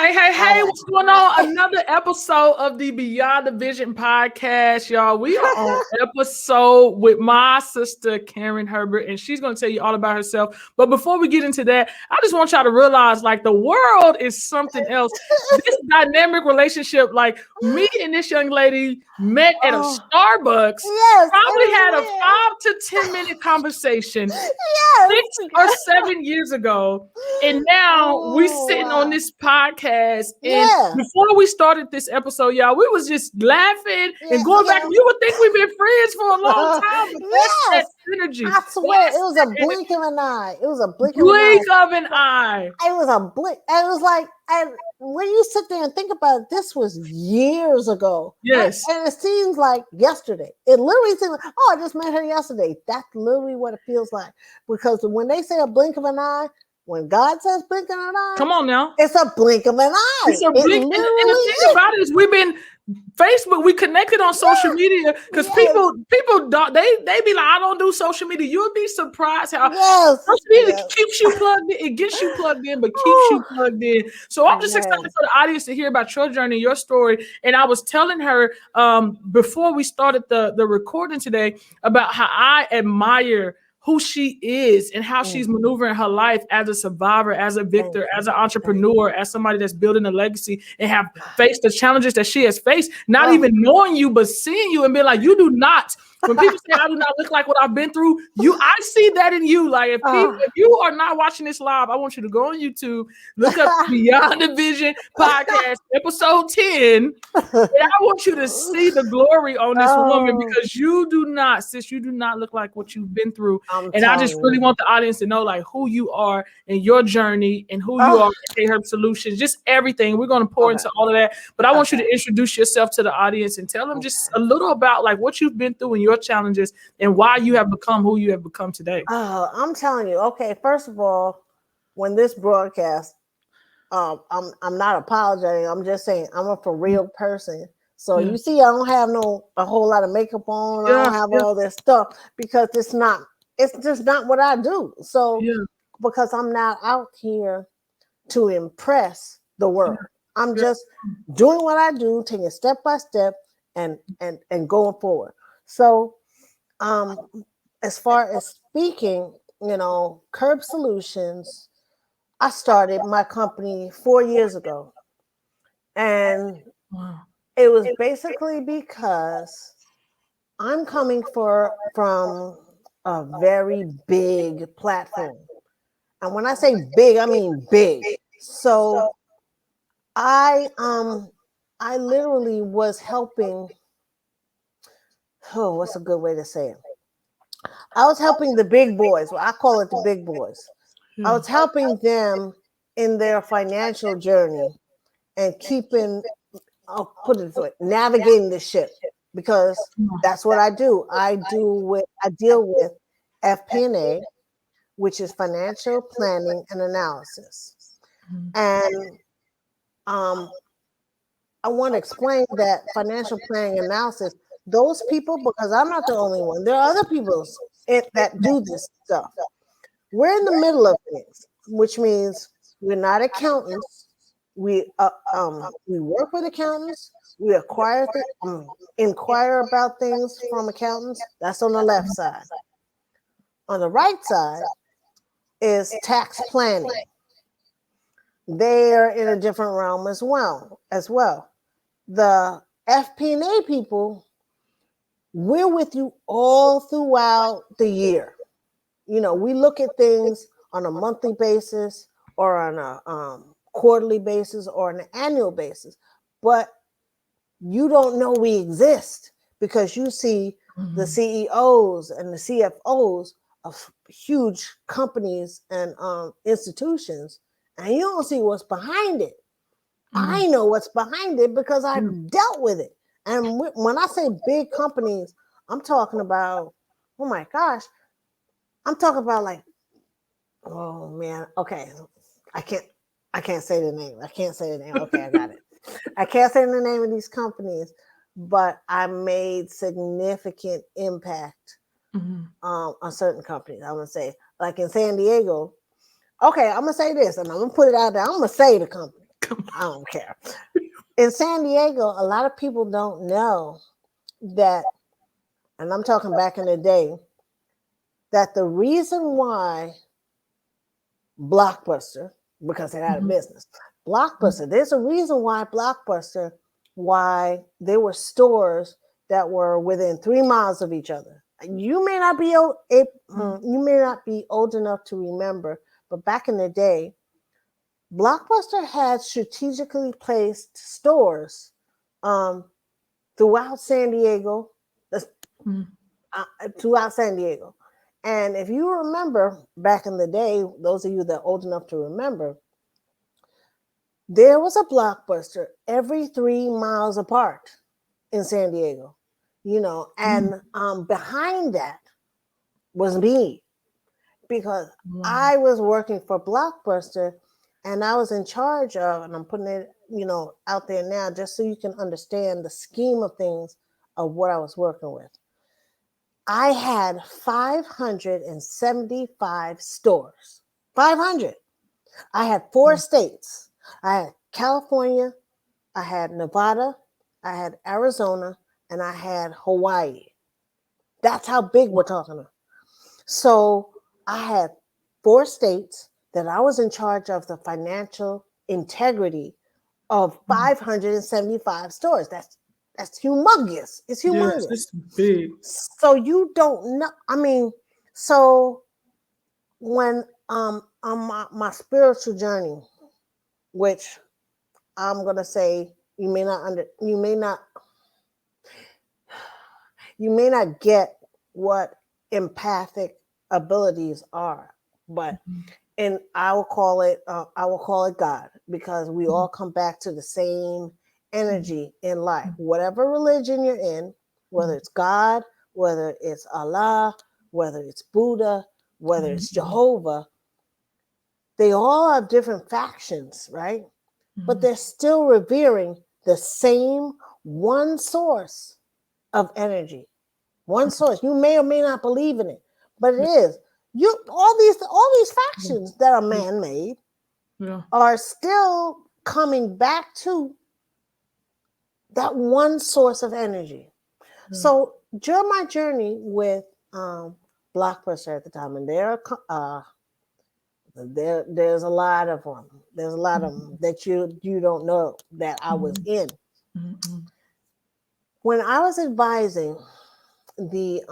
Hey, what's going on? Another episode of the Beyond the Vision podcast, y'all. We are on episode with my sister, Kerian Herbert, and she's going to tell you all about herself. But before we get into that, I just want y'all to realize, like, the world is something else. This dynamic relationship, like, me and this young lady met at a Starbucks, probably had a 5 to 10 minute conversation 6 or 7 years ago. And now we sitting on this podcast. And before we started this episode, y'all, we was just laughing and going back. You would think we've been friends for a long time, but that's that energy. I swear, it was a blink of an eye. It was a blink of an eye. It was a blink. And it was like, and when you sit there and think about it, this was years ago. Yes. And it seems like yesterday. It literally seems like, oh, I just met her yesterday. That's literally what it feels like. Because when they say a blink of an eye, when God says blink of an eye, come on now, it's a blink of an eye. It's a blink. And the thing about it is, we've been Facebook. We connected on social media because people don't. They be like, I don't do social media. You'll be surprised how social media keeps you plugged in. It gets you plugged in, but keeps you plugged in. So I'm just excited for the audience to hear about your journey, your story. And I was telling her before we started the recording today about how I admire who she is and how she's maneuvering her life as a survivor, as a victor, as an entrepreneur, as somebody that's building a legacy and have faced the challenges that she has faced, not even knowing you, but seeing you and being like, you do not. When people say I do not look like what I've been through, I see that in you. Like if you are not watching this live, I want you to go on YouTube, look up Beyond the Vision podcast, episode 10. And I want you to see the glory on this woman because you do not, sis, you do not look like what you've been through. And I just really want the audience to know like who you are and your journey and who you are at Herb Solutions, just everything. We're going to pour into all of that. But I want you to introduce yourself to the audience and tell them just a little about like what you've been through and your challenges and why you have become who you have become today. I'm telling you. Okay, first of all, when this broadcast, I'm not apologizing. I'm just saying I'm a for real person. So you see, I don't have a whole lot of makeup on. I don't have all this stuff because it's just not what I do. So because I'm not out here to impress the world. I'm just doing what I do, taking it step by step and going forward. So as far as speaking, Khurb Solutions, I started my company 4 years ago. And it was basically because I'm coming from a very big platform. And when I say big, I mean big. So I literally was helping. Oh, what's a good way to say it? I was helping the big boys. Well, I call it the big boys. I was helping them in their financial journey and navigating the ship because that's what I do. I deal with FP&A, which is financial planning and analysis. And I want to explain that financial planning analysis, those people, because I'm not the only one, there are other people that do this stuff. We're in the middle of things, which means we're not accountants. We work with accountants. We inquire about things from accountants. That's on the left side. On the right side is tax planning. They're in a different realm as well. The FP&A people, we're with you all throughout the year. We look at things on a monthly basis or on a quarterly basis or an annual basis, but you don't know we exist because you see the CEOs and the CFOs of huge companies and institutions, and you don't see what's behind it. I know what's behind it because I've dealt with it. And when I say big companies, I'm talking about, oh my gosh, I'm talking about like, oh man, okay, I can't say the name. Okay, I got it. I can't say the name of these companies, but I made significant impact on certain companies. I'm gonna say, like in San Diego. Okay, I'm gonna say this, and I'm gonna put it out there. I'm gonna say the company. I don't care. In San Diego, a lot of people don't know that, and I'm talking back in the day, that the reason why Blockbuster, because it had a business, Blockbuster, there's a reason why Blockbuster, why there were stores that were within 3 miles of each other. You may not be old enough to remember, but back in the day, Blockbuster had strategically placed stores throughout San Diego, And if you remember back in the day, those of you that are old enough to remember, there was a Blockbuster every 3 miles apart in San Diego, and behind that was me, because I was working for Blockbuster and I was in charge of, and I'm putting it, out there now just so you can understand the scheme of things of what I was working with. I had 575 stores. 500. I had 4 states. I had California, I had Nevada, I had Arizona, and I had Hawaii. That's how big we're talking about. So I had 4 states that I was in charge of the financial integrity of 575 stores. That's humongous. It's humongous. Yes, it's big. So you don't know. I mean, so when on my spiritual journey, which I'm gonna say you may not get what empathic abilities are, but and I will call it God, because we all come back to the same energy in life. Whatever religion you're in, whether it's God, whether it's Allah, whether it's Buddha, whether it's Jehovah, they all have different factions, right? But they're still revering the same one source of energy. One source. You may or may not believe in it, but it is. All these factions that are man-made are still coming back to that one source of energy. So during my journey with Blockbuster at the time, and there's a lot of them. There's a lot of them that you don't know that I was in. When I was advising the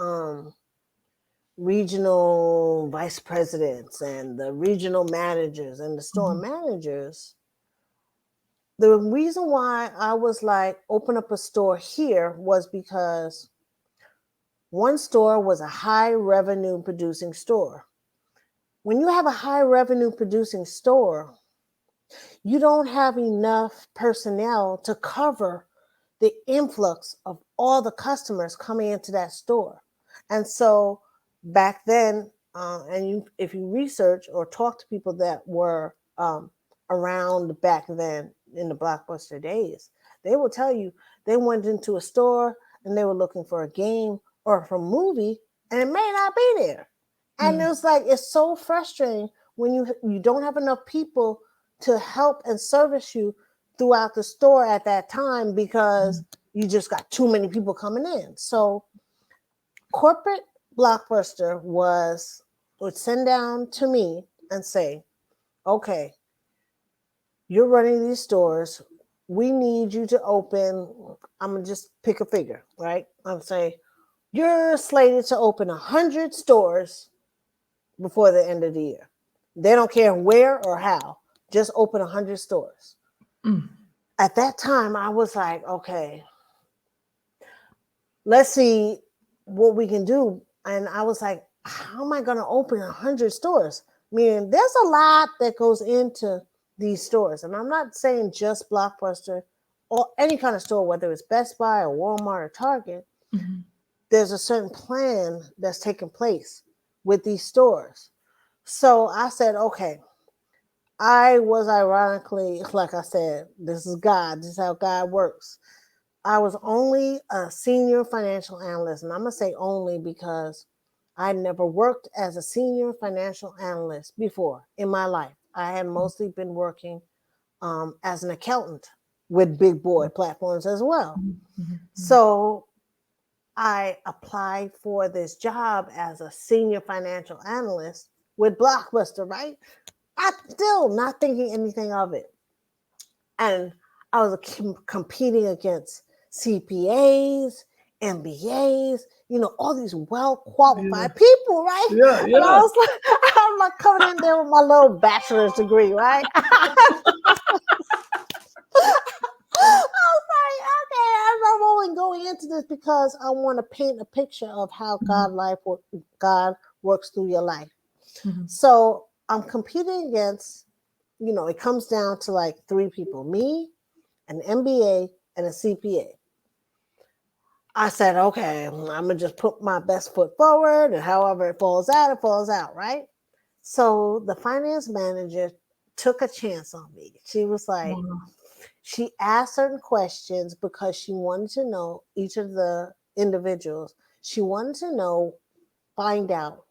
regional vice presidents and the regional managers and the store managers, the reason why I was like, open up a store here was because one store was a high revenue producing store. When you have a high revenue producing store, you don't have enough personnel to cover the influx of all the coming into that store. And so back then, if you research or talk to people that were around back then in the Blockbuster days, they will tell you they went into a store and they were looking for a game or for a movie, and it may not be there. And it was like, it's so frustrating when you don't have enough people to help and service you throughout the store at that time, because you just got too many people coming in. So corporate Blockbuster would send down to me and say, okay, you're running these stores. We need you to open, I'm going to just pick a figure, right? I'm saying, you're slated to open 100 stores before the end of the year. They don't care where or how, just open 100 stores. At that time, I was like, okay, let's see what we can do. And I was like, how am I going to open 100 stores? Meaning there's a lot that goes into these stores. And I'm not saying just Blockbuster or any kind of store, whether it's Best Buy or Walmart or Target. There's a certain plan that's taking place with these stores. So I said, okay, I was ironically, like I said, this is God. This is how God works. I was only a senior financial analyst. And I'm going to say only because I never worked as a senior financial analyst before in my life. I had mostly been working as an accountant with big boy platforms as well. Mm-hmm. So I applied for this job as a senior financial analyst with Blockbuster, right? I'm still not thinking anything of it. And I was competing against CPAs, MBAs, all these well-qualified people, right? Yeah, And I'm like coming in there with my little bachelor's degree, right? I was like, okay, I'm only going into this because I want to paint a picture of how God works through your life. Mm-hmm. So I'm competing against, it comes down to like 3 people, me, an MBA, and a CPA. I said, okay, I'm going to just put my best foot forward, and however it falls out, right? So the finance manager took a chance on me. She was like, she asked certain questions because she wanted to know each of the individuals. She wanted to find out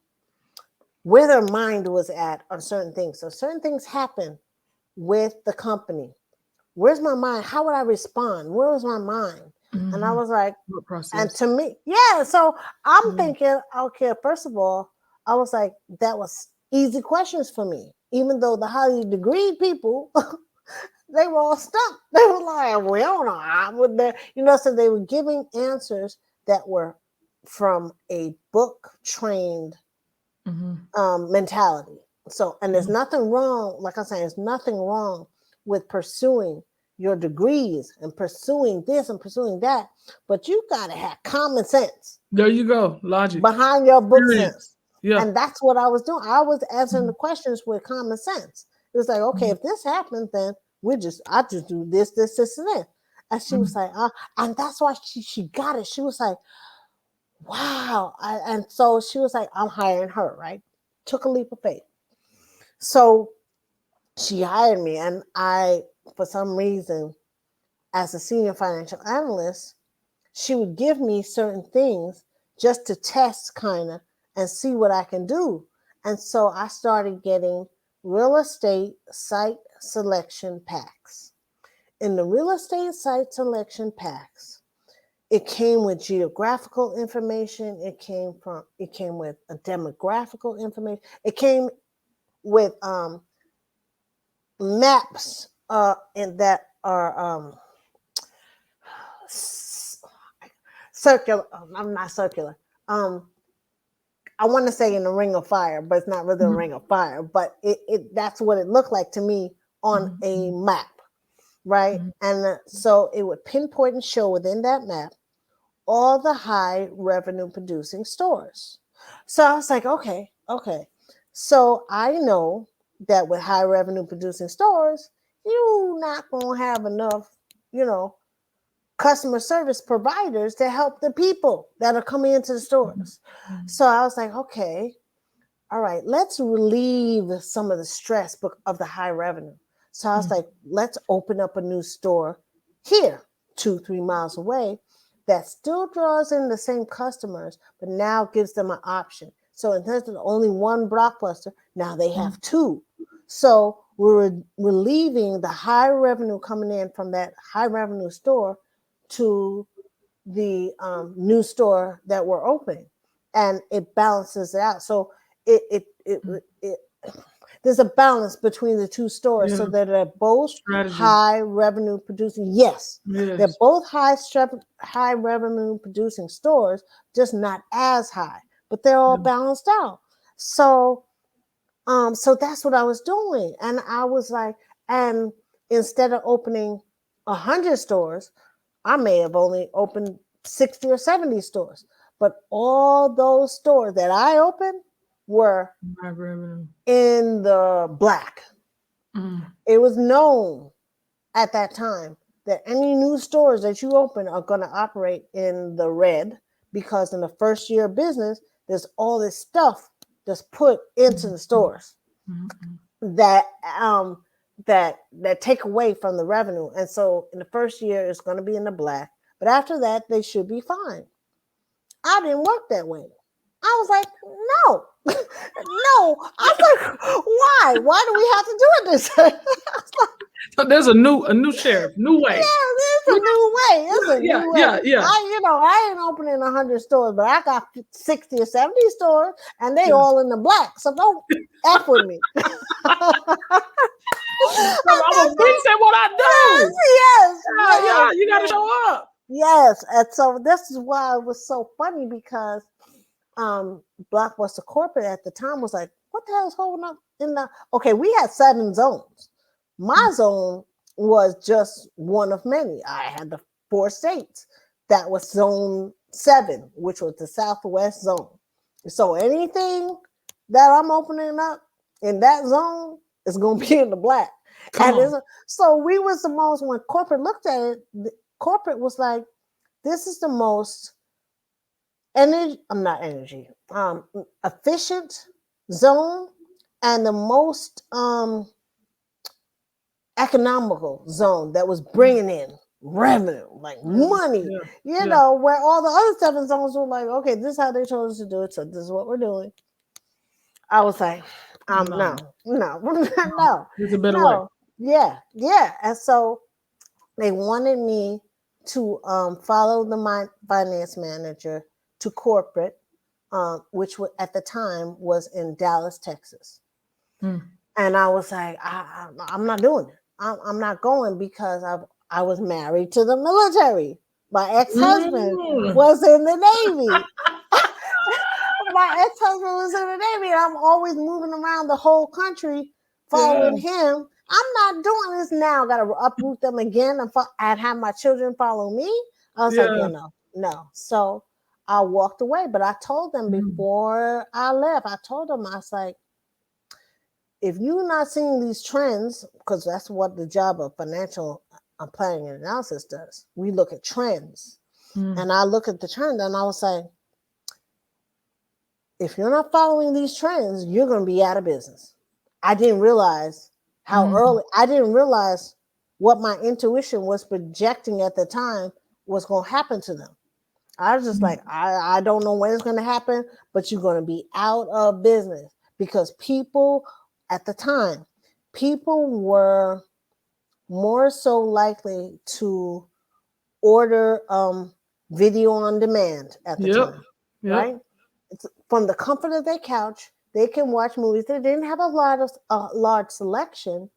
where their mind was at on certain things. So certain things happen with the company. Where's my mind? How would I respond? Where was my mind? Mm-hmm. And I was like, and to me, yeah. So I'm thinking, okay, first of all, I was like, that was easy questions for me. Even though the highly degreed people, they were all stumped. They were like, we don't know. I would there, so they were giving answers that were from a book trained mentality. So, and there's nothing wrong, like I said, there's nothing wrong with pursuing your degrees and pursuing this and pursuing that, but you got to have common sense. There you go. Logic. Behind your book sense. Yeah. And that's what I was doing. I was answering the questions with common sense. It was like, okay, if this happens, then I just do this, and this. And she was like, and that's why she got it. She was like, wow. And so she was like, I'm hiring her, right? Took a leap of faith. So she hired me, and I, for some reason, as a senior financial analyst, she would give me certain things just to test kind of and see what I can do. And so I started getting real estate site selection packs. In the real estate site selection packs, it came with geographical information. It came with a demographical information. It came with maps and that are circular. I'm not circular. I want to say in the Ring of Fire, but it's not really a Ring of Fire. But it that's what it looked like to me on a map, right? And so it would pinpoint and show within that map all the high revenue producing stores. So I was like, okay. So I know that with high revenue producing stores, you're not going to have enough, customer service providers to help the people that are coming into the stores. So I was like, okay, all right, let's relieve some of the stress of the high revenue. So I was like, let's open up a new store here, 2-3 miles away, that still draws in the same customers, but now gives them an option. So instead of only one Blockbuster, now they have 2. So we're relieving the high revenue coming in from that high revenue store to the new store that we're opening, and it balances it out. So it there's a balance between the 2 stores, so that they're both high revenue producing. Yes, they're both high revenue producing stores, just not as high, but they're all balanced out. So that's what I was doing, and I was like, and instead of opening 100 stores, I may have only opened 60 or 70 stores, but all those stores that I opened were in the black. It was known at that time that any new stores that you open are going to operate in the red, because in the first year of business, there's all this stuff that's put into the stores that take away from the revenue. And so in the first year, it's going to be in the black, but after that, they should be fine. I didn't work that way. I was like, no, No, I was like, why? Why do we have to do it this way? So there's a new sheriff, new way. Yeah, it's a new way. It's a new way. Yeah. I ain't opening 100 stores, but I got 60 or 70 stores, and they all in the black. So don't F with me. I'm a beast at what I do. Yes. Yeah, you got to show up. Yes, and so this is why it was so funny because Blockbuster Corporate at the time was like, what the hell is holding up in the... Okay, we had 7 zones. My zone was just one of many. I had the 4 states. That was zone 7, which was the Southwest zone. So anything that I'm opening up in that zone is going to be in the black. So we was the most, when corporate looked at it, corporate was like, this is the most efficient zone and the most economical zone that was bringing in revenue, like money, know, where all the other 7 zones were like, okay, this is how they told us to do it, so this is what we're doing. I was like, no. There's a better way. Yeah. And so they wanted me to follow the finance manager to corporate, which at the time was in Dallas, Texas. And I was like, I'm not doing it. I'm not going because I was married to the military. My ex-husband was in the Navy. My ex-husband was in the Navy. And I'm always moving around the whole country following him. I'm not doing this now. I got to uproot them again and have my children follow me. I was like, no. So I walked away. But I told them before I left, I was like, if you're not seeing these trends, because that's what the job of financial planning and analysis does. We look at trends. And I look at the trend and I was like, if you're not following these trends, you're going to be out of business. I didn't realize how early, I didn't realize what my intuition was projecting at the time was going to happen to them. I was just like, I don't know when it's going to happen, but you're going to be out of business because people at the time, people were more so likely to order video on demand at the time, right? It's from the comfort of their couch, they can watch movies. They didn't have a large selection,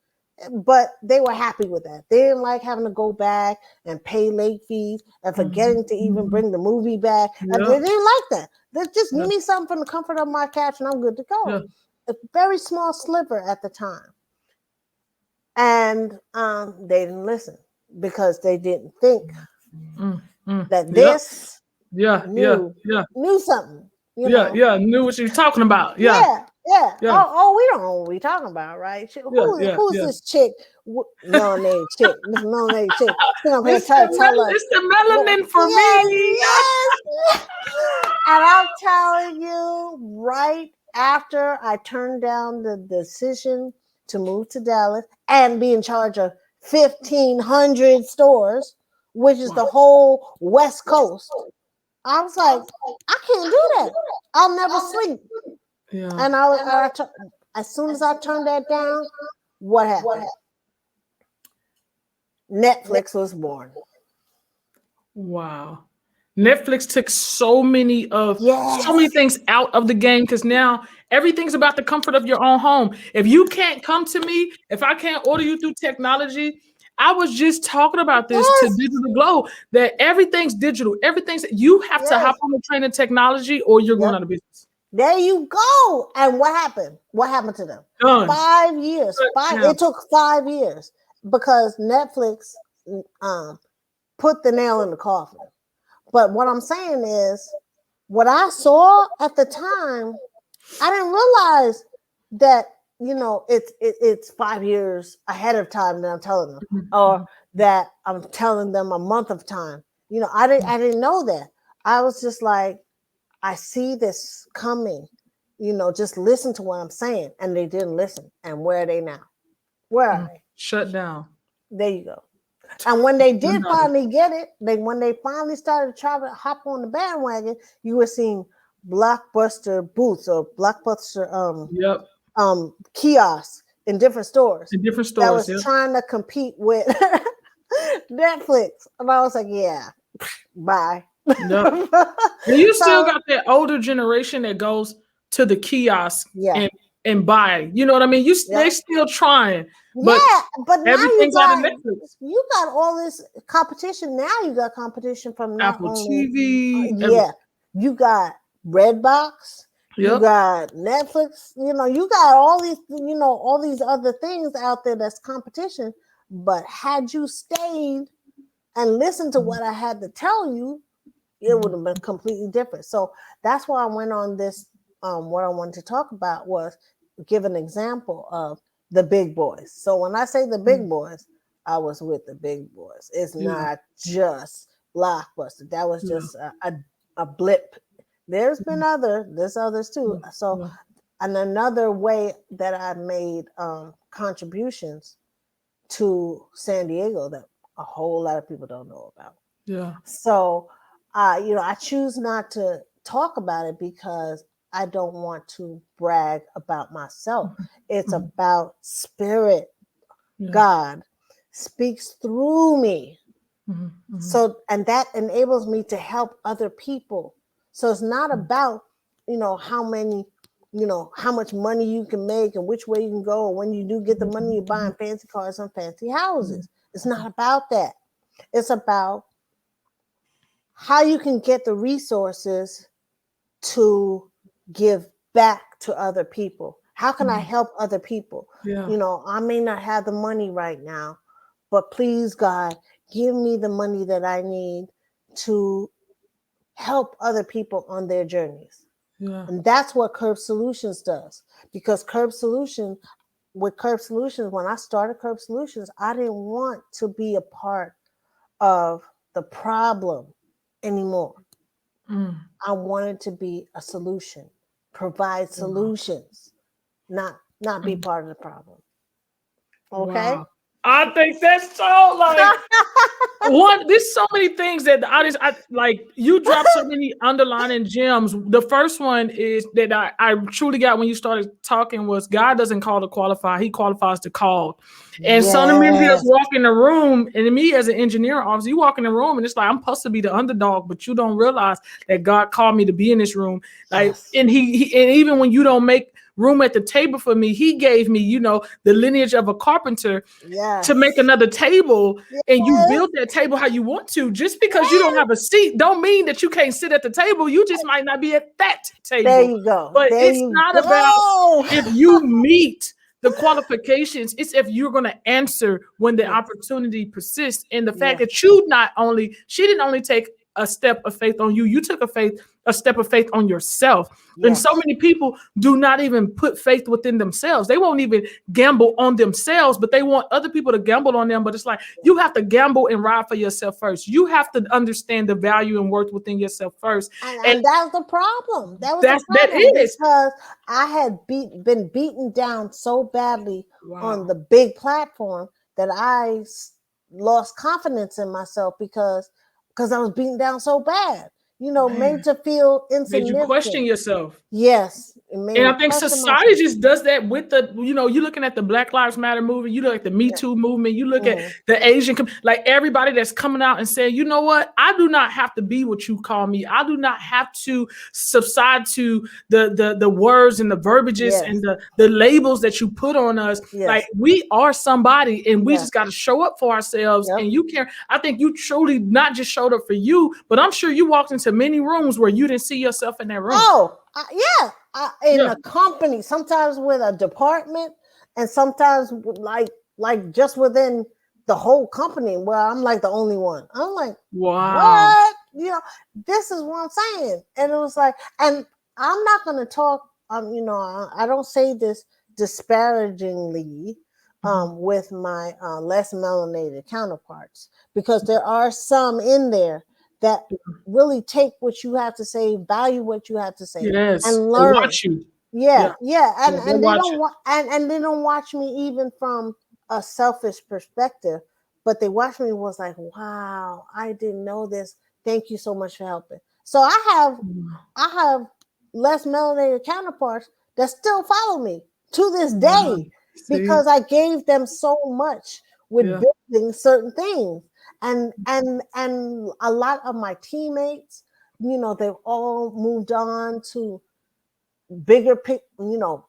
but they were happy with that. They didn't like having to go back and pay late fees and forgetting to even bring the movie back. They didn't like that. They just give me something from the comfort of my couch and I'm good to go. A very small sliver at the time. And they didn't listen because they didn't think that this knew something. Knew what you were talking about. Yeah. Oh, we don't know what we're talking about, right? Who's this chick? Melanated chick. This melanated chick. It's the melanin for me. Yes. And I'm telling you, right after I turned down the decision to move to Dallas and be in charge of 1,500 stores, which is the whole West Coast, I was like, I can't do that. I'll never sleep. And as soon as I turned that down, what happened? Netflix was born. Wow. Netflix took so many things out of the game because now everything's about the comfort of your own home. If you can't come to me, if I can't order you through technology, I was just talking about this to Digital Glow, that everything's digital. You have to hop on the train of technology or you're going out of business. There you go. And what happened? What happened to them? Done. 5 years. It took 5 years because Netflix put the nail in the coffin. But what I'm saying is, what I saw at the time, I didn't realize that, it's 5 years ahead of time that I'm telling them, or that I'm telling them a month of time. I didn't know that. I was just like, I see this coming, just listen to what I'm saying. And they didn't listen. And where are they now? Where are they? Shut down. There you go. And when they did finally get it, when they finally started trying to hop on the bandwagon, you were seeing Blockbuster booths or Blockbuster Yep. kiosks in different stores. In different That stores. was trying to compete with Netflix. And I was like, yeah, bye. Yep. And you still got that older generation that goes to the kiosk and buy. You know what I mean? They still trying. But but now everything's out of Netflix. You got all this competition. Now you got competition from not Apple only TV. you got Redbox, you got Netflix, you got all these other things out there that's competition. But had you stayed and listened to what I had to tell you, it would have been completely different. So that's why I went on this. What I wanted to talk about was give an example of the big boys. So when I say the big boys, I was with the big boys. It's not just Blockbuster. That was just a blip. There's others too. So and another way that I made contributions to San Diego that a whole lot of people don't know about. Yeah. So I choose not to talk about it because I don't want to brag about myself. It's about spirit. God speaks through me. So, and that enables me to help other people. So it's not about, how much money you can make and which way you can go. And when you do get the money, you're buying fancy cars and fancy houses. It's not about that. It's about how you can get the resources to give back to other people. How can I help other people? I may not have the money right now, but please, God, give me the money that I need to help other people on their journeys. And that's what Khurb Solutions does. Because when I started Khurb Solutions, I didn't want to be a part of the problem anymore. I wanted to be a solution, provide solutions, not be part of the problem. Okay. Wow. I think that's so there's so many things that I like. You dropped so many underlining gems. The first one is that I truly got when you started talking was God doesn't call to qualify, He qualifies to call. And some of me just walk in the room, and me as an engineer officer, you walk in the room and it's like I'm supposed to be the underdog, but you don't realize that God called me to be in this room. Like, and he and even when you don't make room at the table for me, He gave me, the lineage of a carpenter to make another table, and you build that table how you want to. Just because you don't have a seat don't mean that you can't sit at the table. You just might not be at that table. There you go. But it's not about if you meet the qualifications. It's if you're going to answer when the opportunity persists. And the fact that she didn't only take a step of faith on you, you took a step of faith on yourself. And so many people do not even put faith within themselves. They won't even gamble on themselves, but they want other people to gamble on them. But it's like, you have to gamble and ride for yourself first. You have to understand the value and worth within yourself first. And that was the problem. That is because I had been beaten down so badly on the big platform that I lost confidence in myself because I was beaten down so bad. Made to feel insignificant. Made you question yourself. Yes. And I think society just does that with you're looking at the Black Lives Matter movement, you look at the Me Too movement, you look at the Asian, like everybody that's coming out and saying, you know what, I do not have to be what you call me. I do not have to subside to the words and the verbiages and the labels that you put on us. Like, we are somebody, and we just got to show up for ourselves. And I think you truly not just showed up for you, but I'm sure you walked into many rooms where you didn't see yourself in that room. In a company, sometimes with a department, and sometimes like just within the whole company where I'm like the only one. I'm like, wow, what? This is what I'm saying. And it was like, and I'm not going to talk, I don't say this disparagingly with my less melanated counterparts, because there are some in there that really take what you have to say, value what you have to say, and learn. They watch you. And they don't watch me even from a selfish perspective, but they watch me was like, wow, I didn't know this. Thank you so much for helping. So I have less melanated counterparts that still follow me to this day because I gave them so much with building certain things. And a lot of my teammates, they've all moved on to bigger,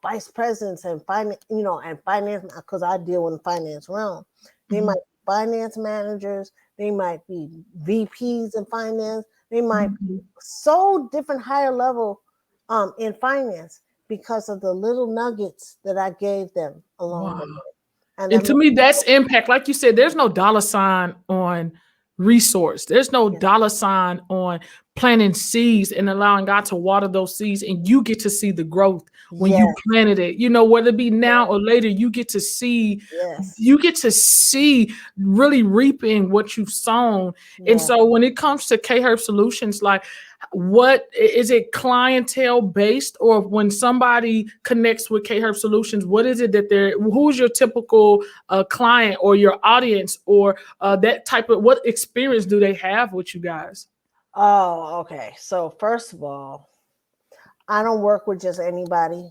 vice presidents and finance, and finance, because I deal in the finance realm. They might be finance managers, they might be VPs in finance, they might be so different higher level in finance because of the little nuggets that I gave them along the way. And to me, that's impact. Like you said, there's no dollar sign on resource. There's no dollar sign on planting seeds and allowing God to water those seeds, and you get to see the growth when you planted it. Whether it be now or later, you get to see. You get to see really reaping what you've sown. And so, when it comes to K-Herb Solutions, like, what is it, clientele based, or when somebody connects with K-Herb Solutions, what is it that who's your typical client or your audience, or that type of, what experience do they have with you guys? Oh, okay. So first of all, I don't work with just anybody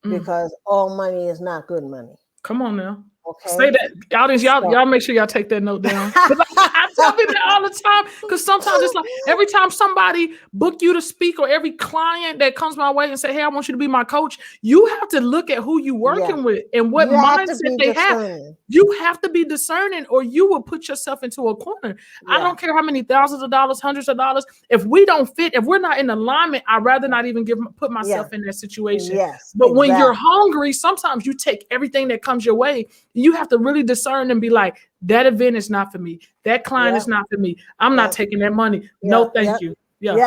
because all money is not good money. Come on now. Okay. Say that, audience. Y'all make sure y'all take that note down. I tell people that all the time, because sometimes it's like every time somebody book you to speak, or every client that comes my way and say, "Hey, I want you to be my coach," you have to look at who you're working with and what mindset they have. You have to be discerning, or you will put yourself into a corner. I don't care how many thousands of dollars, hundreds of dollars. If we don't fit, if we're not in alignment, I'd rather not even put myself in that situation. But when you're hungry, sometimes you take everything that comes your way. You have to really discern and be like, that event is not for me. That client is not for me. I'm not taking that money. No, thank you. And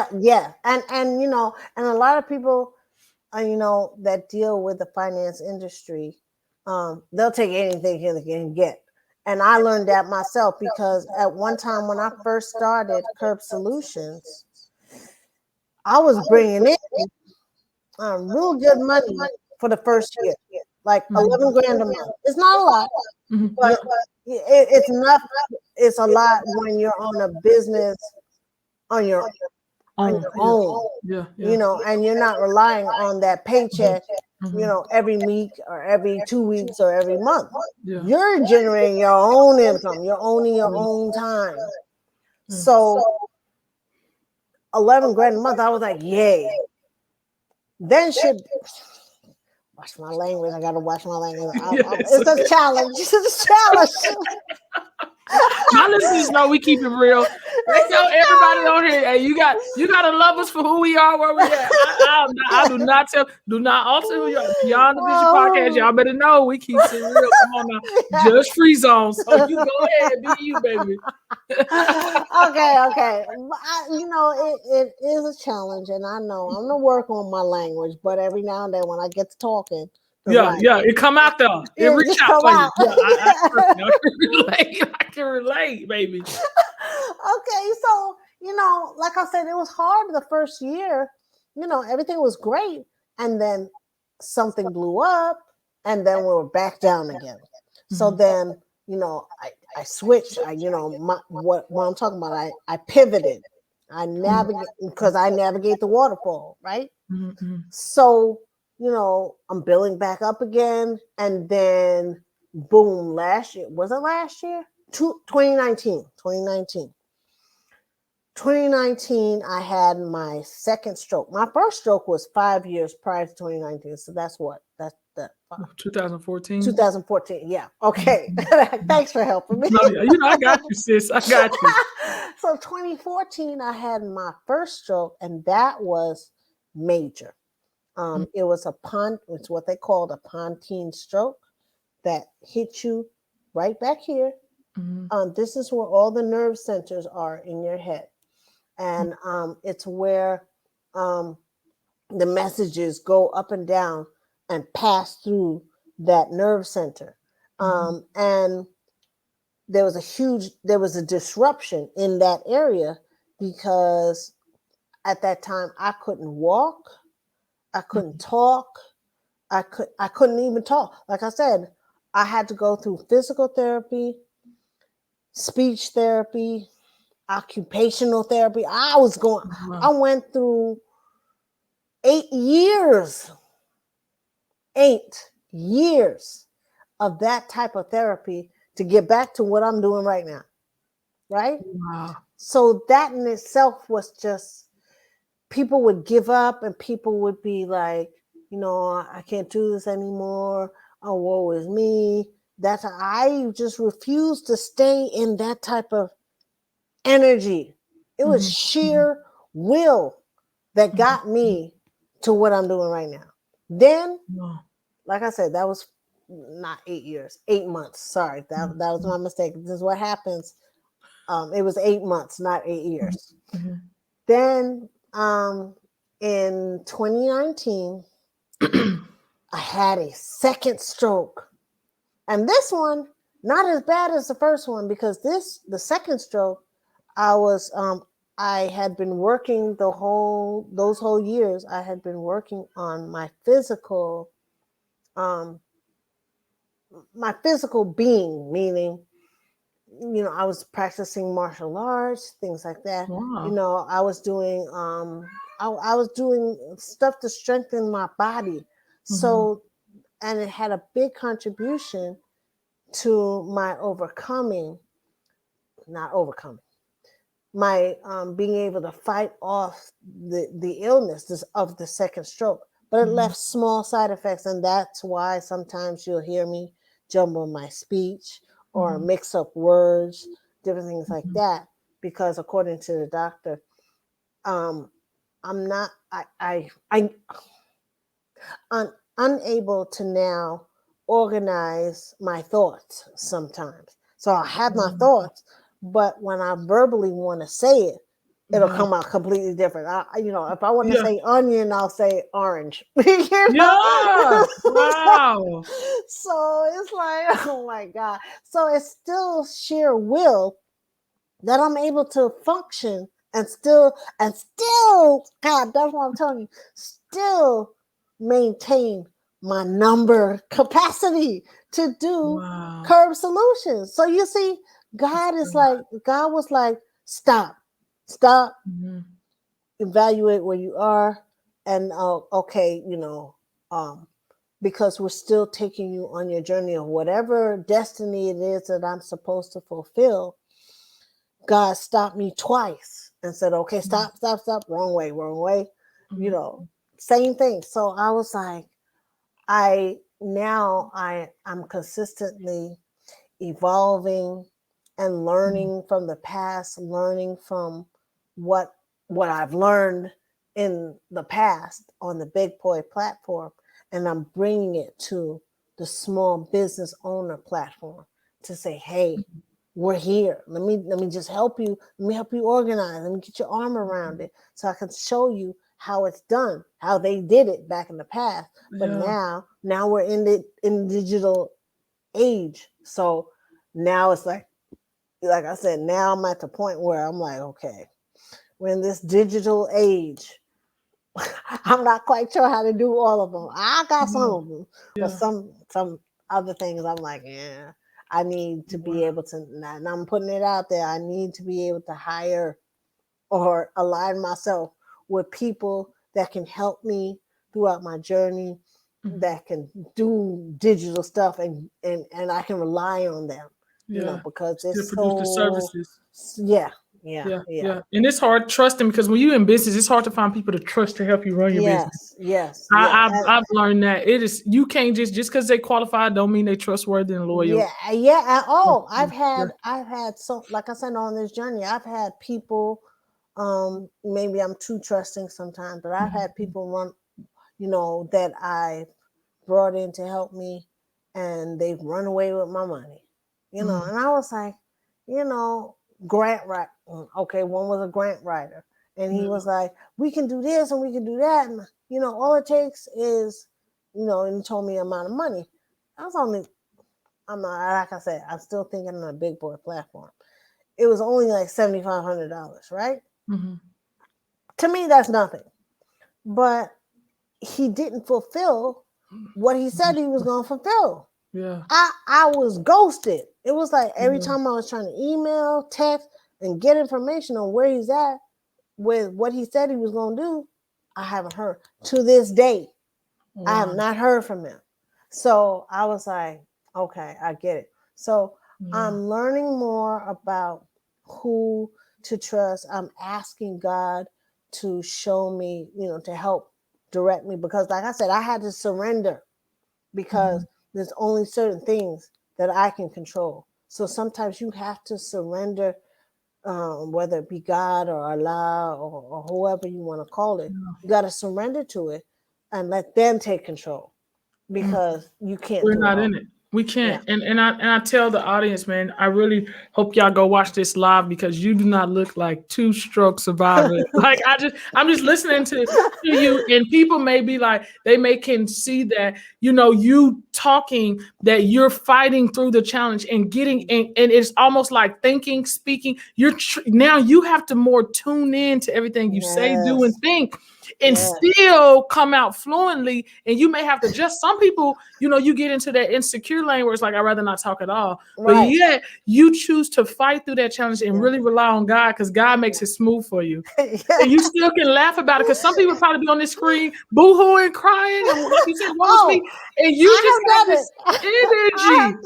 a lot of people, that deal with the finance industry, they'll take anything they can get. And I learned that myself, because at one time when I first started Khurb Solutions, I was bringing in real good money for the first year. Like 11 grand a month. It's not a lot, but it's enough. It's a lot when you're on a business on your own, and you're not relying on that paycheck, every week or every 2 weeks or every month. You're generating your own income. You're owning your own time. So 11 grand a month, I was like, yay. Then watch my language. I got to watch my language. It's a challenge. It's a challenge. My listeners know we keep it real. They tell everybody on here, hey, you gotta love us for who we are, where we at. I do not alter who you are. Beyond the Vision Podcast, y'all better know we keep it real. Come on now, Judge Free Zone. So you go ahead, be you, baby. Okay. It is a challenge, and I know I'm gonna work on my language, but every now and then when I get to talking. It come out though. It reach out for you. I can relate, baby. Okay, so like I said, it was hard the first year. Everything was great, and then something blew up, and then we were back down again. So then, I switched. What I'm talking about. I pivoted. I navigate, because I navigate the waterfall, right? So. I'm building back up again. And then, boom, last year. Was it last year? 2019. 2019, I had my second stroke. My first stroke was 5 years prior to 2019. So that's what? That's 2014. 2014. Yeah. Okay. Thanks for helping me. No, I got you, sis. I got you. So 2014, I had my first stroke, and that was major. It was it's what they called a pontine stroke that hit you right back here. This is where all the nerve centers are in your head. And it's where the messages go up and down and pass through that nerve center. And there was a disruption in that area, because at that time I couldn't walk. I couldn't talk. I couldn't even talk. Like I said, I had to go through physical therapy, speech therapy, occupational therapy. I went through 8 years, 8 years of that type of therapy to get back to what I'm doing right now. Right? Wow. So that in itself was just, people would give up and people would be like, I can't do this anymore. Oh, woe is me. I just refused to stay in that type of energy. It was sheer will that got me to what I'm doing right now. Then, like I said, that was not 8 years, 8 months. Sorry, that was my mistake. This is what happens. It was 8 months, not 8 years. Then, in 2019, I had a second stroke, and this one not as bad as the first one, because the second stroke, I had been working those whole years. I had been working on my physical being, meaning, I was practicing martial arts, things like that. Wow. I was doing I was doing stuff to strengthen my body. So, and it had a big contribution to my my being able to fight off the illness of the second stroke. But it left small side effects, and that's why sometimes you'll hear me jumble my speech or mix up words, different things like that, because according to the doctor, I'm not I'm unable to now organize my thoughts sometimes. So I have my thoughts, but when I verbally want to say it, it'll come out completely different. If I want to say onion, I'll say orange. Yeah. Wow. So it's like, oh my God. So it's still sheer will that I'm able to function and still, God, that's what I'm telling you, still maintain my number capacity to do Khurb solutions. So you see, God was like, stop, evaluate where you are, and okay, because we're still taking you on your journey of whatever destiny it is that I'm supposed to fulfill. God stopped me twice and said, okay, stop, wrong way. Same thing. So I was like, I'm consistently evolving and learning from the past, learning from what I've learned in the past on the Big Boy platform, and I'm bringing it to the small business owner platform to say, hey, we're here. Let me just help you. Let me help you organize. Let me get your arm around it so I can show you how it's done, how they did it back in the past. But now we're in the digital age. So now it's like I said, now I'm at the point where I'm like, okay, we're in this digital age. I'm not quite sure how to do all of them. I got some of them, but some other things I'm like, yeah, I need to be able to, and I'm putting it out there, I need to be able to hire or align myself with people that can help me throughout my journey, that can do digital stuff, and I can rely on them, because it's produce the services. Yeah. And it's hard trusting, because when you're in business, it's hard to find people to trust to help you run your business. Yes. I've learned that you can't just because they qualified don't mean they trustworthy and loyal. Yeah. At all. I've had so, like I said, on this journey, I've had people. Maybe I'm too trusting sometimes, but I've had people run, that I brought in to help me, and they've run away with my money, and I was like, grant writer. Okay, one was a grant writer, and he was like, we can do this and we can do that, and all it takes is, and he told me the amount of money. I'm not, like I said, I'm still thinking on a Big Boy platform. It was only like $7,500, right? To me, that's nothing. But he didn't fulfill what he said he was going to fulfill. I was ghosted. It was like every time I was trying to email, text, and get information on where he's at with what he said he was going to do, I haven't heard to this day. Wow. I have not heard from him. So I was like, okay, I get it. So I'm learning more about who to trust. I'm asking God to show me, to help direct me, because like I said, I had to surrender, because there's only certain things that I can control. So sometimes you have to surrender, whether it be God or Allah or whoever you want to call it. You got to surrender to it and let them take control, because you can't. We're not in it. We can't. Yeah. And I tell the audience, man, I really hope y'all go watch this live, because you do not look like two-stroke survivors. Like I'm just listening to you, and people may be like, can see that, you talking, that you're fighting through the challenge and getting, and it's almost like thinking, speaking. Now you have to more tune in to everything you say, do, and think, and still come out fluently. And you may have to some people, you get into that insecure lane where it's like, I'd rather not talk at all. Right. But yet you choose to fight through that challenge and really rely on God, because God makes it smooth for you. And you still can laugh about it, because some people probably be on this screen boo-hooing, crying, and like you said, woe is me. And you just have this energy.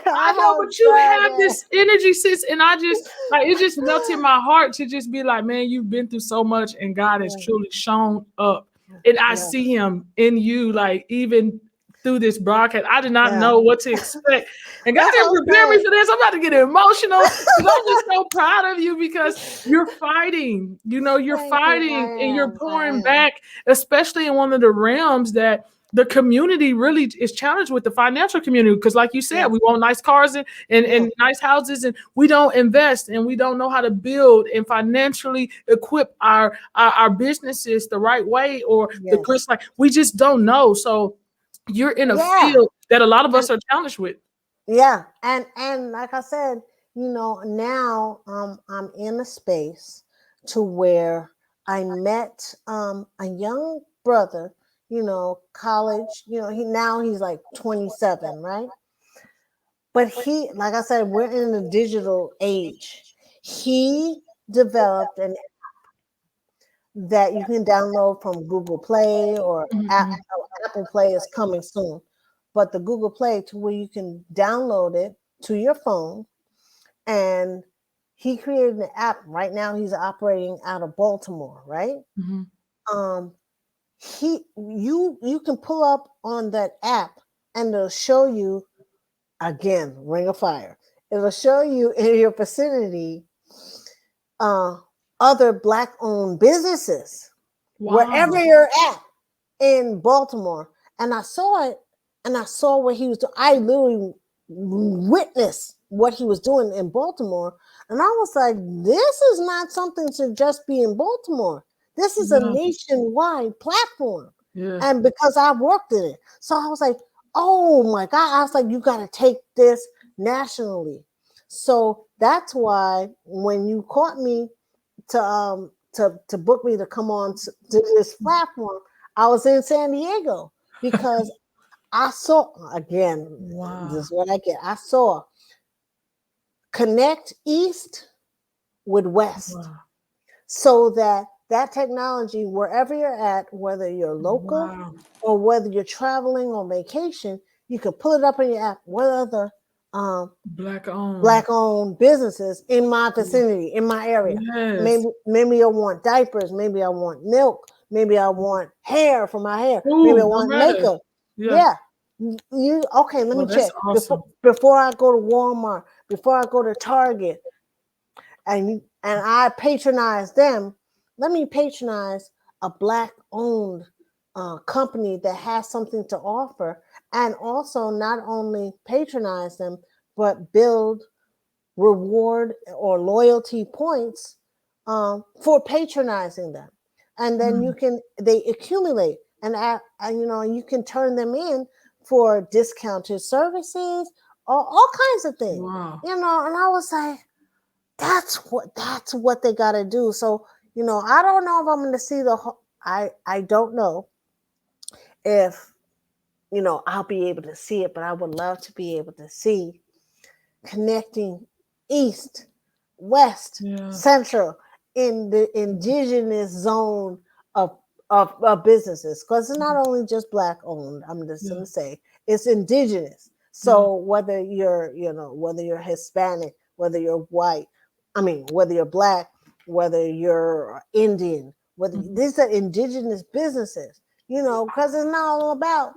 I know, but you have this energy, sis. And it just melted my heart to just be like, man, you've been through so much, and God has truly shown up. And I see him in you, like, even through this broadcast. I did not know what to expect. And God didn't prepare me for this. I'm about to get emotional, because I'm just so proud of you, because you're fighting. You're fighting, and you're pouring back, especially in one of the realms that the community really is challenged with, the financial community. Because like you said, we want nice cars and nice houses, and we don't invest, and we don't know how to build and financially equip our businesses the right way, or the grist. Like, we just don't know. So you're in a field that a lot of us are challenged with. Yeah. And like I said, now I'm in a space to where I met a young brother, college, he's like 27, right? But he, like I said, we're in the digital age. He developed an app that you can download from Google Play, or Apple Play is coming soon. But the Google Play, to where you can download it to your phone. And he created an app. Right now he's operating out of Baltimore, right? You can pull up on that app, and it'll show you, again, Ring of Fire. It'll show you in your vicinity other Black-owned businesses, wherever you're at in Baltimore. And I saw it, and I saw what he was doing. I literally witnessed what he was doing in Baltimore. And I was like, this is not something to just be in Baltimore. This is a nationwide platform. And because I worked in it. So I was like, oh my God. I was like, you got to take this nationally. So that's why when you caught me to book me to come on to this platform, I was in San Diego, because I saw, again, this is what I get. I saw connect East with West, so that technology, wherever you're at, whether you're local or whether you're traveling on vacation, you can pull it up in your app. What other Black-owned businesses in my vicinity, in my area? Maybe I want diapers. Maybe I want milk. Maybe I want hair for my hair. Maybe I want makeup. Okay, let me check. Awesome. Before I go to Walmart, before I go to Target, and I patronize them, let me patronize a Black-owned company that has something to offer, and also not only patronize them, but build reward or loyalty points for patronizing them. And then they accumulate, and you can turn them in for discounted services or all kinds of things. And I was like, that's what they got to do. So, I don't know if I'm going to see I don't know if, I'll be able to see it, but I would love to be able to see connecting East, West, Central in the indigenous zone of of businesses, because it's not only just Black owned. I'm just going to say it's indigenous. So whether you're, whether you're Hispanic, whether you're white, whether you're Black, whether you're Indian, whether these are indigenous businesses, because it's not all about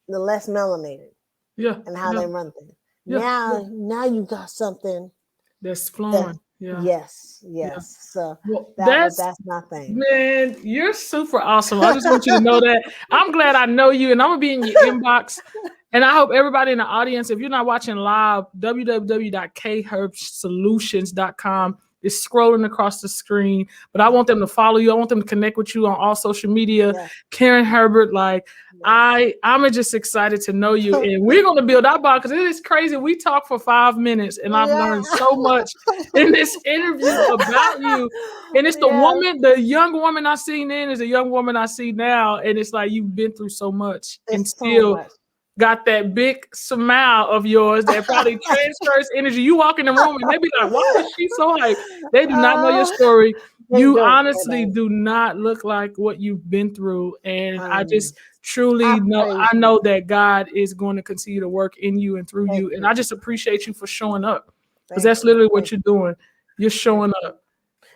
the less melanated, and how they run things. Now you got something that's flowing. Yes. So that's my thing. Man, you're super awesome. I just want you to know that. I'm glad I know you, and I'm gonna be in your inbox. And I hope everybody in the audience, if you're not watching live, www.kherbsolutions.com is scrolling across the screen. But I want them to follow you. I want them to connect with you on all social media. Kerian Herbert, I'm just excited to know you. And we're going to build our bond, because it is crazy. We talked for 5 minutes, and I've learned so much in this interview about you. And it's the young woman I see then is the young woman I see now. And it's like you've been through so much and still got that big smile of yours that probably transfers energy. You walk in the room and they be like, why is she so hyped? They do not know your story. You honestly do not look like what you've been through. And I just truly know that God is going to continue to work in you and through you. And I just appreciate you for showing up, because that's literally what you're doing. You're showing up.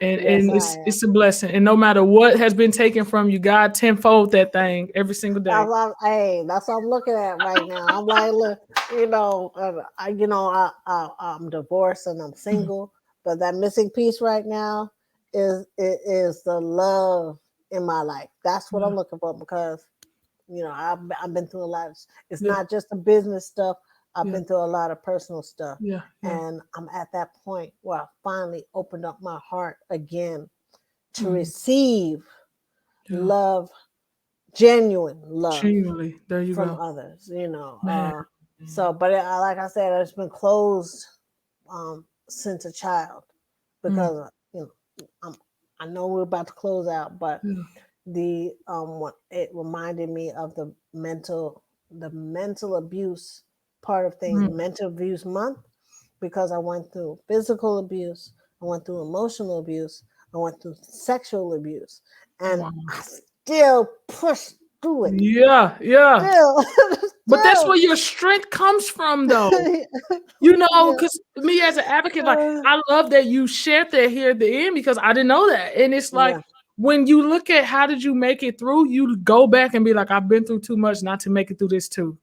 And it's a blessing. And no matter what has been taken from you, God tenfold that thing every single day. That's what I'm looking at right now. I'm like, look, I'm divorced and I'm single, but that missing piece right now is the love in my life. That's what I'm looking for, because I've been through a lot. It's not just the business stuff. I've been through a lot of personal stuff. And I'm at that point where I finally opened up my heart again to receive love, genuine love there you from others, So, but like I said, it's been closed since a child, because I know we're about to close out, but it reminded me of the mental abuse part of things, mental abuse month, because I went through physical abuse, I went through emotional abuse, I went through sexual abuse, and I still pushed through it. Still. But that's where your strength comes from, though. Because me as an advocate, I love that you shared that here at the end, because I didn't know that. And it's like, when you look at how did you make it through, you go back and be like, I've been through too much not to make it through this too.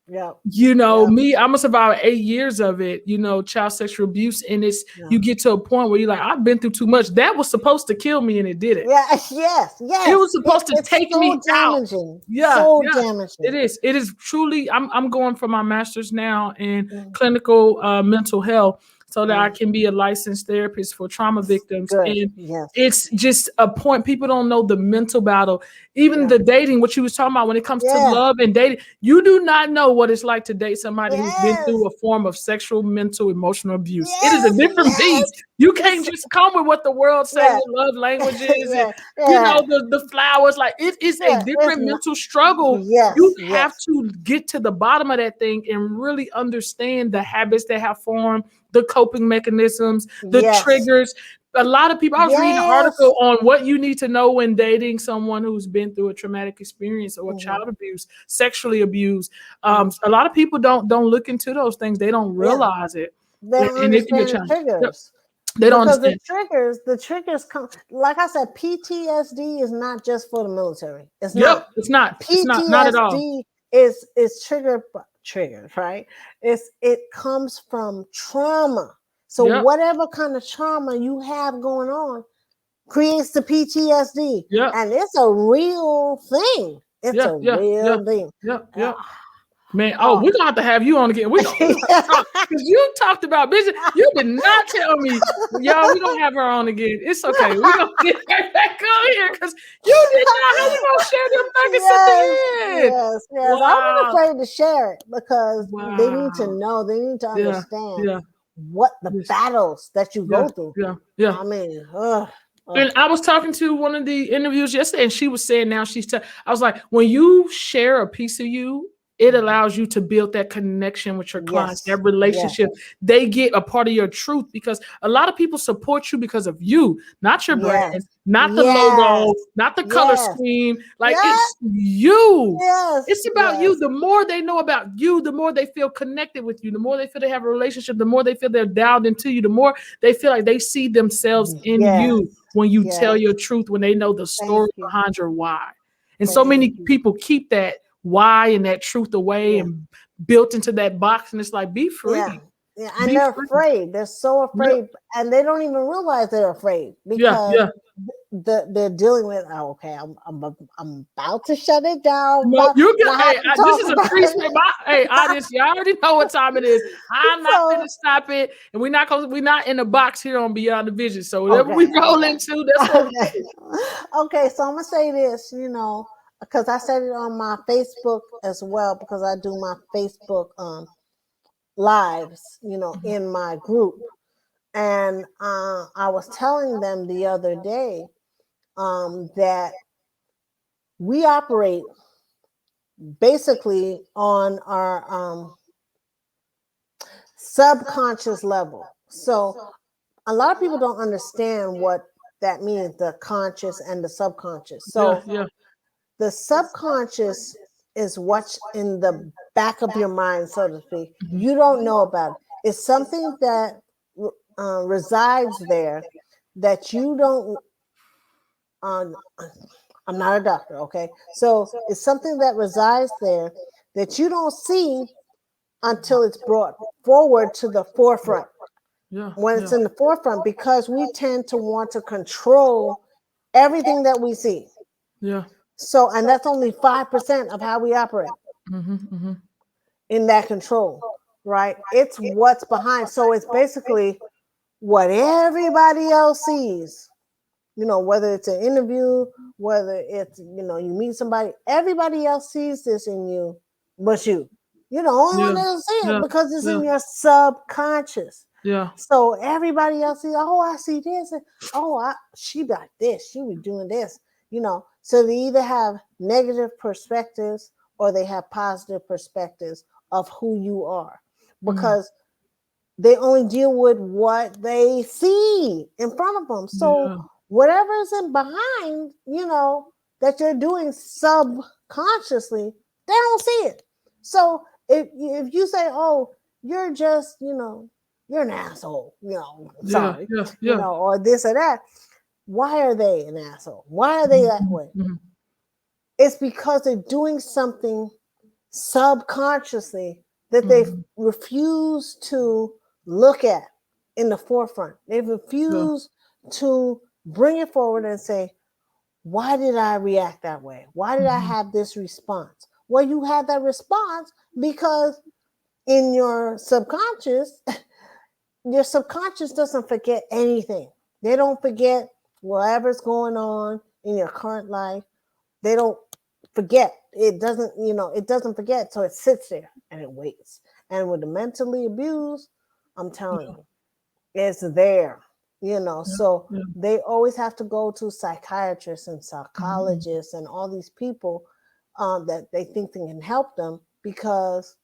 Me, I'm a survivor 8 years of it, child sexual abuse. And you get to a point where you're like, I've been through too much. That was supposed to kill me, and it didn't. Yes. It was supposed to take me damaging. out. Damaging. It is truly, I'm going for my master's now in clinical mental health, so that I can be a licensed therapist for trauma victims. And it's just a point. People don't know the mental battle, even the dating, what you was talking about when it comes to love and dating. You do not know what it's like to date somebody who's been through a form of sexual, mental, emotional abuse. It is a different beast. You can't just come with what the world says love languages and the flowers. Like, it is a different mental struggle. You have to get to the bottom of that thing and really understand the habits that have formed, the coping mechanisms, the triggers. A lot of people, I was reading an article on what you need to know when dating someone who's been through a traumatic experience or child abuse, sexually abused. A lot of people don't look into those things. They don't realize it. They don't understand the triggers. They don't understand. The triggers come, like I said, PTSD is not just for the military. It's not. It's not. PTSD not at all. is triggered, right? It comes from trauma. So whatever kind of trauma you have going on creates the PTSD. And it's a real thing. It's a real thing. Man, we're gonna have to have you on again. We're gonna because you talked about business. You did not tell me, y'all. We're gonna have her on again. It's okay. We're gonna get her back on here because you did not. How you gonna share them nuggets at the end? Yes. Wow. I'm not afraid to share it because they need to know. They need to understand what the battles that you go through. I mean, and I was talking to one of the interviews yesterday, and she was saying now I was like, when you share a piece of you it allows you to build that connection with your clients, that relationship. They get a part of your truth, because a lot of people support you because of you, not your brand, not the logo, not the color scheme. Like it's you. It's about you. The more they know about you, the more they feel connected with you, the more they feel they have a relationship, the more they feel they're dialed into you, the more they feel like they see themselves in you when you tell your truth, when they know the story behind your why. And so many people keep that why and that truth away and built into that box, and it's like, be free. And they're afraid. They're so afraid, and they don't even realize they're afraid, because they're dealing with, I'm about to shut it down. No, you can. This is a free space. Hey, audience, you already know what time it is. I'm not going to stop it, and we're not in a box here on Beyond the Vision. So whatever we roll into, that's what we do. Okay, so I'm gonna say this, because I said it on my Facebook as well, because I do my Facebook lives, in my group. And I was telling them the other day that we operate basically on our subconscious level. So a lot of people don't understand what that means, the conscious and the subconscious. So the subconscious is what's in the back of your mind, so to speak. You don't know about it. It's something that resides there that you don't. I'm not a doctor, okay? So it's something that resides there that you don't see until it's brought forward to the forefront. When it's in the forefront, because we tend to want to control everything that we see. So, and that's only 5% of how we operate in that control, right? It's what's behind. So it's basically what everybody else sees, whether it's an interview, whether it's, you meet somebody, everybody else sees this in you, but you. Only one doesn't see it because it's in your subconscious. So everybody else sees, I see this. And, she got this. She was doing this, So they either have negative perspectives or they have positive perspectives of who you are, because they only deal with what they see in front of them. So whatever's in behind, that you're doing subconsciously, they don't see it. So if you say, you're just, you're an asshole, sorry, or this or that, why are they an asshole? Why are they that way? It's because they're doing something subconsciously that they refuse to look at in the forefront. They refuse to bring it forward and say, why did I react that way? Why did I have this response? Well, you had that response because in your subconscious doesn't forget anything. They don't forget whatever's going on in your current life. They don't forget. It doesn't forget. So it sits there and it waits. And with the mentally abused, I'm telling you, it's there, so they always have to go to psychiatrists and psychologists and all these people that they think they can help them, because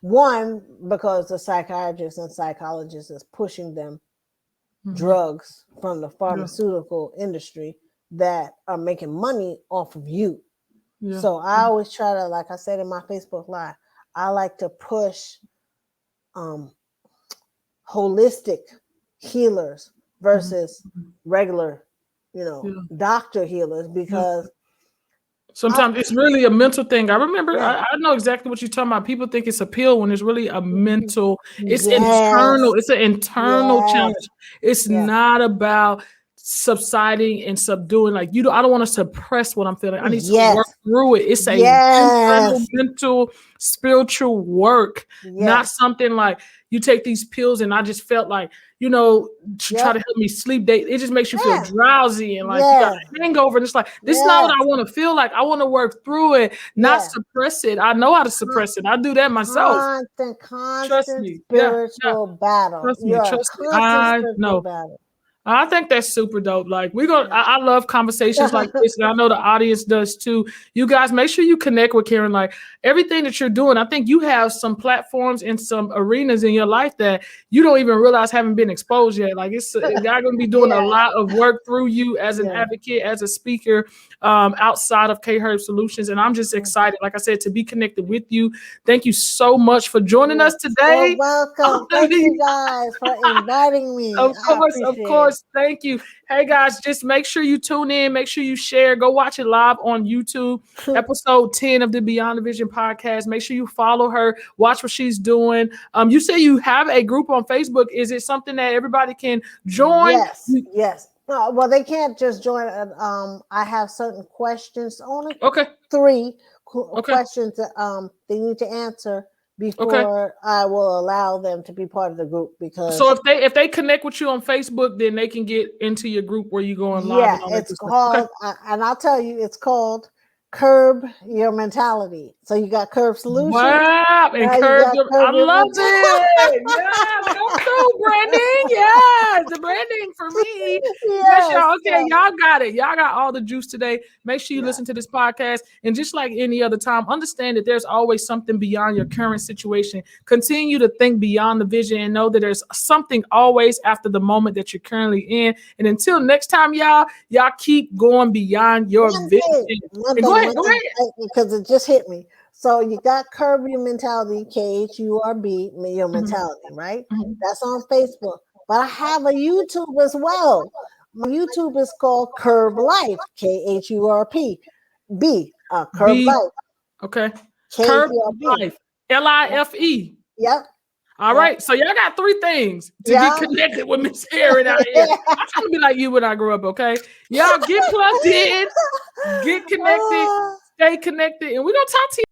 because the psychiatrist and psychologist is pushing them drugs from the pharmaceutical industry that are making money off of you. So I always try to, like I said in my Facebook Live, I like to push holistic healers versus regular, doctor healers, because sometimes it's really a mental thing. I remember, I know exactly what you're talking about. People think it's a pill when it's really a mental, it's internal. It's an internal challenge. It's not about subsiding and subduing. Like, I don't want to suppress what I'm feeling. I need to work through it. It's a internal, mental, spiritual work, not something like you take these pills and I just felt like, to try to help me sleep. It just makes you feel drowsy and like you got a hangover. And it's like, this is not what I want to feel like. I want to work through it, not suppress it. I know how to suppress it. I do that myself. Constant spiritual battle. Trust me. I know. I think that's super dope. Like I love conversations like this, and I know the audience does too. You guys, make sure you connect with Kerian. Like everything that you're doing, I think you have some platforms and some arenas in your life that you don't even realize haven't been exposed yet. Like God going to be doing a lot of work through you as an advocate, as a speaker, outside of Herb Solutions, and I'm just excited. Like I said, to be connected with you. Thank you so much for joining us today. You're welcome. Thank you guys for inviting me. Of course. Thank you. Hey guys, just make sure you tune in, make sure you share, go watch it live on YouTube. Episode 10 of the Beyond the Vision podcast. Make sure you follow her, watch what she's doing. You say you have a group on Facebook. Is it something that everybody can join? Yes. Well, they can't just join. I have certain questions, only 3 questions that they need to answer before I will allow them to be part of the group. Because so if they connect with you on Facebook, then they can get into your group where you go on live. Yeah, it's called, and I'll tell you, it's called Khurb Your Mentality. So you got Khurb Solutions. Wow, and Khurb, I love it. Yeah, go through branding. Yeah, the branding for me. Yes, y'all. Okay, y'all got it. Y'all got all the juice today. Make sure you listen to this podcast, and just like any other time, understand that there's always something beyond your current situation. Continue to think beyond the vision and know that there's something always after the moment that you're currently in. And until next time, y'all keep going beyond your vision. Go ahead. Because it just hit me. So you got Khurb Your Mentality, KHURB, Your Mentality, right? That's on Facebook. But I have a YouTube as well. My YouTube is called Khurb Life, KHURB, Khurb Life. Okay. Khurb Life, LIFE. Yep. All right, so y'all got 3 things to get connected with Miss Kerian out here. I'm trying to be like you when I grew up, okay? Y'all get plugged in, get connected, stay connected, and we're going to talk to you.